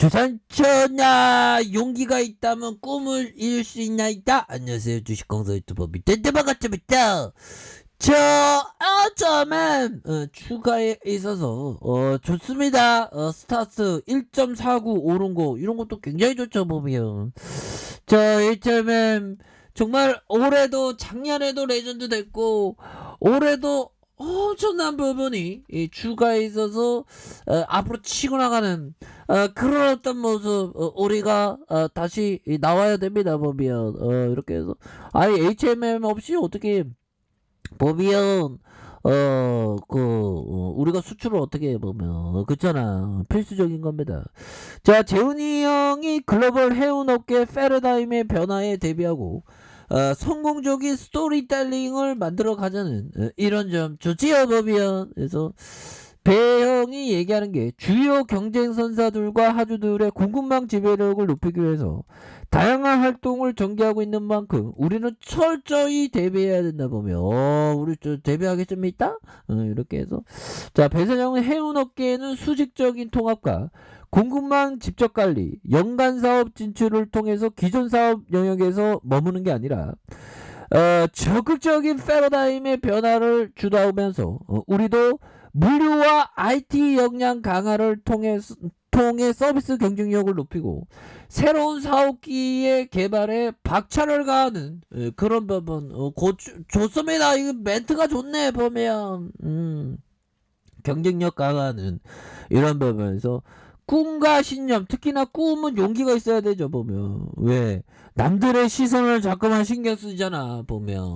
주산천하 용기가 있다면 꿈을 이룰 수 있나이다. 안녕하세요, 주식공사 유튜버 밑에반갑습니다. 처음엔 추가에 있어서 좋습니다. 스타트 1.49 오른 거 이런 것도 굉장히 좋죠. 보면 HMM 정말 올해도 작년에도 레전드 됐고 올해도 엄청난 부분이 이 추가에 있어서 앞으로 치고 나가는 그런 어떤 모습 우리가 다시 나와야 됩니다. 보면 이렇게 해서 아예 HMM 없이 어떻게 보면 우리가 수출을 어떻게 보면 그렇잖아, 필수적인 겁니다. 자, 재훈이 형이 글로벌 해운업계 패러다임의 변화에 대비하고 성공적인 스토리텔링을 만들어 가자는 이런 점 좋지요. 보면 그래서 배형이 얘기하는 게 주요 경쟁선사들과 하주들의 공급망 지배력을 높이기 위해서 다양한 활동을 전개하고 있는 만큼 우리는 철저히 대비해야 된다. 보면 우리 대비하겠습니까? 이렇게 해서 자, 배선영은 해운업계에는 수직적인 통합과 공급망 집적관리, 연간사업 진출을 통해서 기존 사업 영역에서 머무는 게 아니라 적극적인 패러다임의 변화를 주도하면서 우리도 물류와 IT 역량 강화를 통해 서비스 경쟁력을 높이고 새로운 사업기의 개발에 박차를 가하는 그런 부분 좋습니다. 이거 멘트가 좋네. 보면 경쟁력 강화하는 이런 부분에서 꿈과 신념, 특히나 꿈은 용기가 있어야 되죠. 보면 왜 남들의 시선을 자꾸만 신경 쓰잖아. 보면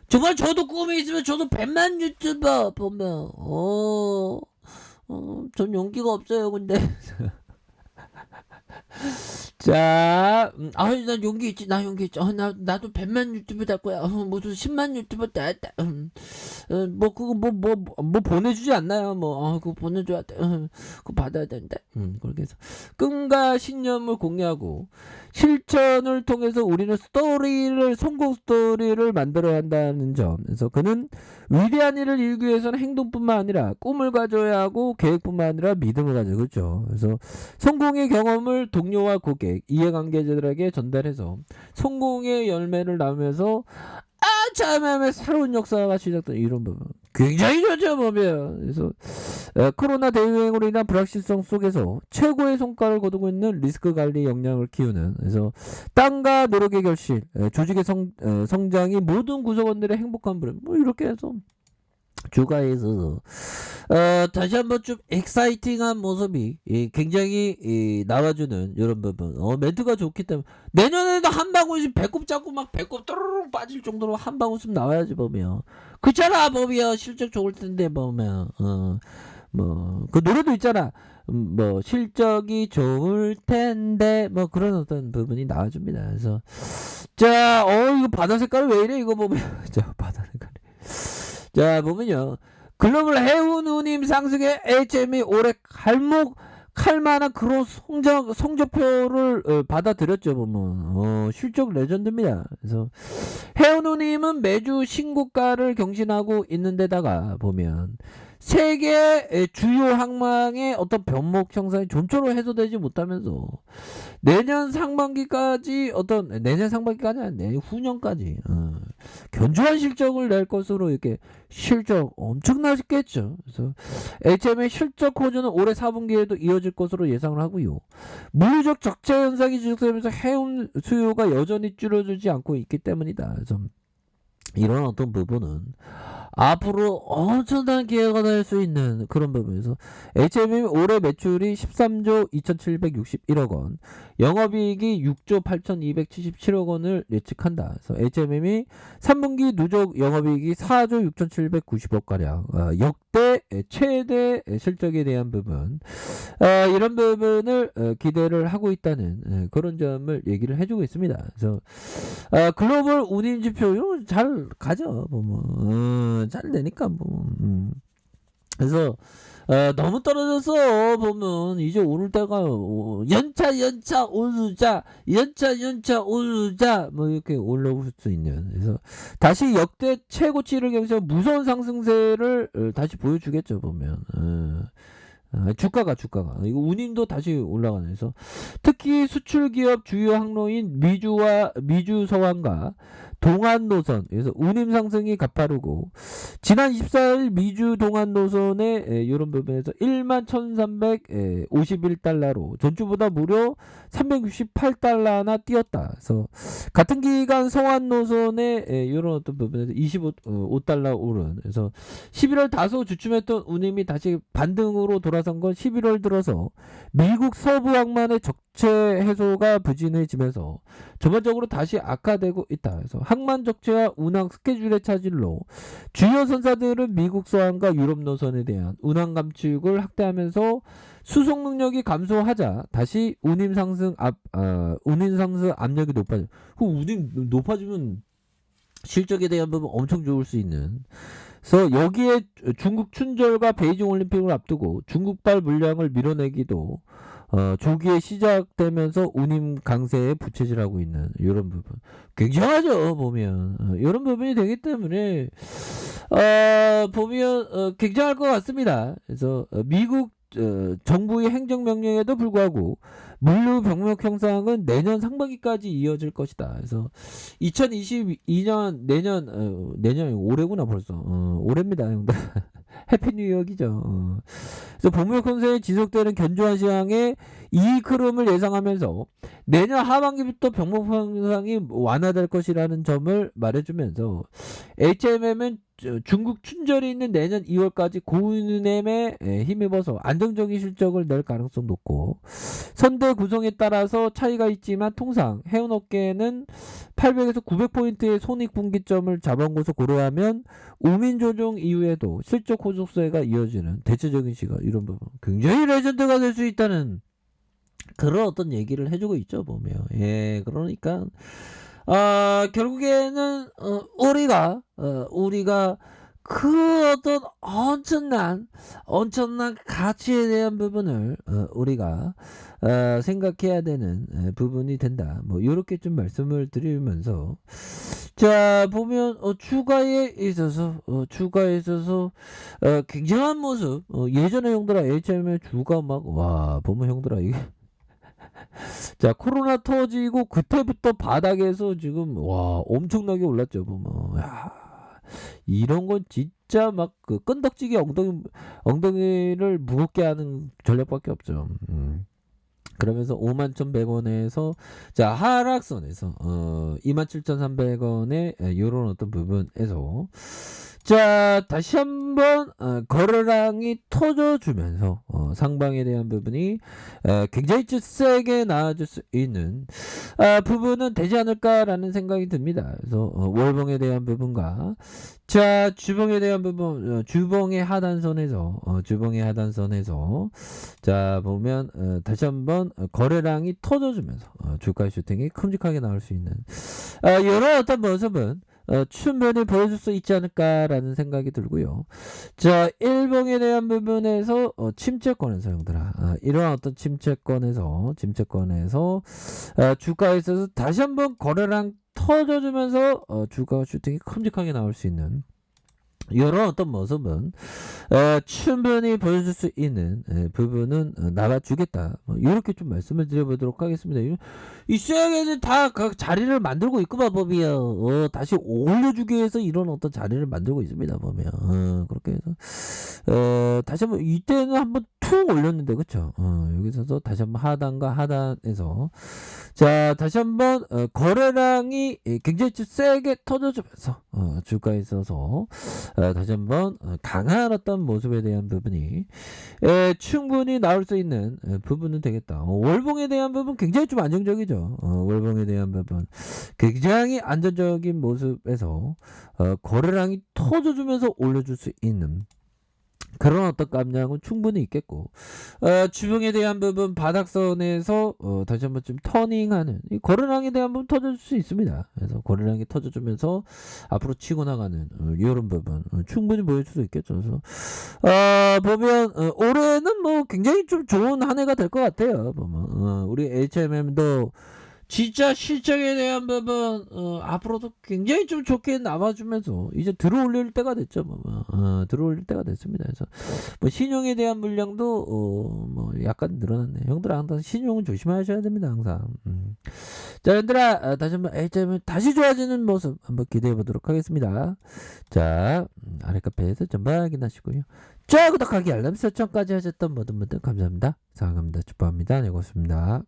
정말 저도 꿈이 있으면 저도 100만 유튜버 보면 전 용기가 없어요. 근데 자, 난 용기 있지. 나 용기 있지. 나도 100만 유튜브 될 거야. 무슨 10만 유튜버 다 뭐 그거 뭐 보내주지 않나요? 그거 보내줘야 돼. 그거 받아야 되는데. 그렇게 해서 꿈과 신념을 공유하고 실천을 통해서 우리는 성공 스토리를 만들어야 한다는 점. 그래서 그는 위대한 일을 이루기 위해서는 행동뿐만 아니라 꿈을 가져야 하고 계획뿐만 아니라 믿음을 가져. 그렇죠. 그래서 성공의 경험을 동료와 고객, 이해관계자들에게 전달해서 성공의 열매를 낳으면서 참여의 새로운 역사가 시작된 이런 부분 굉장히 좋죠. 보면 그래서 코로나 대유행으로 인한 불확실성 속에서 최고의 성과를 거두고 있는 리스크 관리 역량을 키우는, 그래서 땀과 노력의 결실, 조직의 성장이 모든 구성원들의 행복한 부름, 이렇게 해서 주가에 있어서 다시 한번 좀 엑사이팅한 모습이 굉장히 나와주는 이런 부분. 멘트가 좋기 때문에 내년에도 한 방울씩 배꼽 잡고 막 배꼽 또르르 빠질 정도로 한 방울씩 나와야지. 보면 그렇잖아. 보면 실적 좋을 텐데 보면 그 노래도 있잖아. 실적이 좋을 텐데 그런 어떤 부분이 나와줍니다. 그래서 자, 이거 바다 색깔이 왜 이래 이거 보면 자, 바다 색깔이 자, 보면요. 글로벌 해운우님 상승에 HM이 올해 칼만한 그런 성적표를 받아들였죠. 보면 실적 레전드입니다. 그래서 해운우님은 매주 신고가를 경신하고 있는데다가 보면 세계 주요 항만의 어떤 변목 형상이 좀처럼 해소되지 못하면서 내년 상반기까지 아니라 내후년까지 견조한 실적을 낼 것으로 이렇게 실적 엄청나겠죠. 그래서 HM의 실적 호조는 올해 4분기에도 이어질 것으로 예상을 하고요. 물류적 적자 현상이 지속되면서 해운 수요가 여전히 줄어들지 않고 있기 때문이다. 그래서 이런 어떤 부분은 앞으로 엄청난 기회가 될 수 있는 그런 부분에서 HM이 올해 매출이 13조 2761억 원, 영업이익이 6조 8277억 원을 예측한다. 그래서 HM이 3분기 누적 영업이익이 4조 6790억 가량, 역대 최대 실적에 대한 부분, 이런 부분을 기대를 하고 있다는 그런 점을 얘기를 해주고 있습니다. 그래서 글로벌 운임 지표 잘 가죠. 보면 잘 되니까 그래서 너무 떨어져서 보면 이제 오를 때가 연차 오르자 이렇게 올라올 수 있는, 그래서 다시 역대 최고치를 경신한 무서운 상승세를 다시 보여주겠죠. 보면 주가가 이거 운임도 다시 올라가네. 그래서 특히 수출 기업 주요 항로인 미주 서왕과 동안 노선, 그래서 운임 상승이 가파르고 지난 24일 미주 동안 노선의 이런 부분에서 11,351달러로 전주보다 무려 368달러나 뛰었다. 그래서 같은 기간 서안 노선의 이런 어떤 부분에서 25달러 오른. 그래서 11월 다소 주춤했던 운임이 다시 반등으로 돌아선 건 11월 들어서 미국 서부 항만의 적체 해소가 부진해지면서 전반적으로 다시 악화되고 있다. 그래서 항만 적체와 운항 스케줄의 차질로 주요 선사들은 미국 서항과 유럽 노선에 대한 운항 감축을 확대하면서 수송 능력이 감소하자 다시 운임 상승 압력이 높아져. 그 운임 높아지면 실적에 대한 부분 엄청 좋을 수 있는. 그래서 여기에 중국 춘절과 베이징 올림픽을 앞두고 중국발 물량을 밀어내기도 조기에 시작되면서 운임 강세에 부채질하고 있는 이런 부분 굉장하죠. 보면 이런 부분이 되기 때문에 보면 굉장할 것 같습니다. 그래서 미국 정부의 행정명령에도 불구하고 물류 병력 형상은 내년 상반기까지 이어질 것이다. 그래서 2022년 내년이 올해구나 벌써. 올해입니다, 형들. 해피 뉴이어이죠. 그래서 복무 컨셉에 지속되는 견조한 시장의 이익 흐름을 예상하면서 내년 하반기부터 병목 현상이 완화될 것이라는 점을 말해주면서 HMM은 중국 춘절이 있는 내년 2월까지 고운임에 힘입어서 안정적인 실적을 낼 가능성 높고 선대 구성에 따라서 차이가 있지만 통상 해운업계는 800에서 900포인트의 손익분기점을 잡은 것을 고려하면 우민조정 이후에도 실적 호조세가 이어지는 대체적인 시간 이런 부분 굉장히 레전드가 될 수 있다는 그런 어떤 얘기를 해주고 있죠. 보면 그러니까 결국에는 우리가 그 어떤 엄청난 가치에 대한 부분을 우리가 생각해야 되는 부분이 된다. 뭐 이렇게 좀 말씀을 드리면서 자 보면 주가에 있어서 굉장한 모습. 예전에 형들아 HM의 주가 막 와 보면 형들아 이게 자 코로나 터지고 그때부터 바닥에서 지금 와 엄청나게 올랐죠. 보면 야, 이런 건 진짜 막 그 끈덕지게 엉덩이를 무겁게 하는 전략밖에 없죠. 그러면서 51,100원에서 자 하락선에서 27,300원의 요런 어떤 부분에서 자 다시 한번 거래량이 터져주면서 상방에 대한 부분이 굉장히 좀 세게 나아질 수 있는 부분은 되지 않을까라는 생각이 듭니다. 그래서 월봉에 대한 부분과 자 주봉에 대한 부분 주봉의 하단선에서 자 보면 다시 한번 거래량이 터져주면서 주가 슈팅이 큼직하게 나올 수 있는 이런 어떤 모습은 충분히 보여줄 수 있지 않을까라는 생각이 들고요. 자, 일봉에 대한 부분에서 침체권에서 형들아 이러한 어떤 침체권에서 주가에 있어서 다시 한번 거래량 터져주면서 주가 슈팅이 큼직하게 나올 수 있는 이런 어떤 모습은 충분히 보여줄 수 있는 부분은 나가주겠다. 이렇게 좀 말씀을 드려보도록 하겠습니다. 이 시장에는 다 자리를 만들고 있구만 보면 다시 올려주기 위해서 이런 어떤 자리를 만들고 있습니다. 보면 그렇게 해서 다시 한번 이때는 한번 툭 올렸는데 그쵸? 여기서도 다시 한번 하단에서 자 다시 한번 거래량이 굉장히 좀 세게 터져주면서 주가에 있어서 다시 한번 강한 어떤 모습에 대한 부분이 충분히 나올 수 있는 부분은 되겠다. 월봉에 대한 부분 굉장히 좀 안정적이죠. 월봉에 대한 부분 굉장히 안정적인 모습에서 거래량이 터져주면서 올려줄 수 있는 그런 어떤 감량은 충분히 있겠고 주봉에 대한 부분 바닥선에서 다시 한번 좀 터닝하는 이 거래량에 대한 부분 터져줄 수 있습니다. 그래서 거래량이 터져주면서 앞으로 치고 나가는 이런 부분 충분히 보여줄 수 있겠죠. 그래서 보면 올해는 뭐 굉장히 좀 좋은 한 해가 될 것 같아요. 보면 우리 HMM도 진짜 실적에 대한 부분 앞으로도 굉장히 좀 좋게 남아주면서 이제 들어올릴 때가 됐죠. 들어올릴 때가 됐습니다. 그래서 뭐 신용에 대한 물량도 뭐 약간 늘어났네. 형들아 항상 신용은 조심하셔야 됩니다. 항상. 자, 형들아 다시 한번 A점은 다시 좋아지는 모습 한번 기대해 보도록 하겠습니다. 자, 아래 카페에서 전부 확인하시고요. 좋아요, 구독하기, 알람 설정까지 하셨던 모든 분들 감사합니다. 사랑합니다. 축복합니다. 네, 고맙습니다.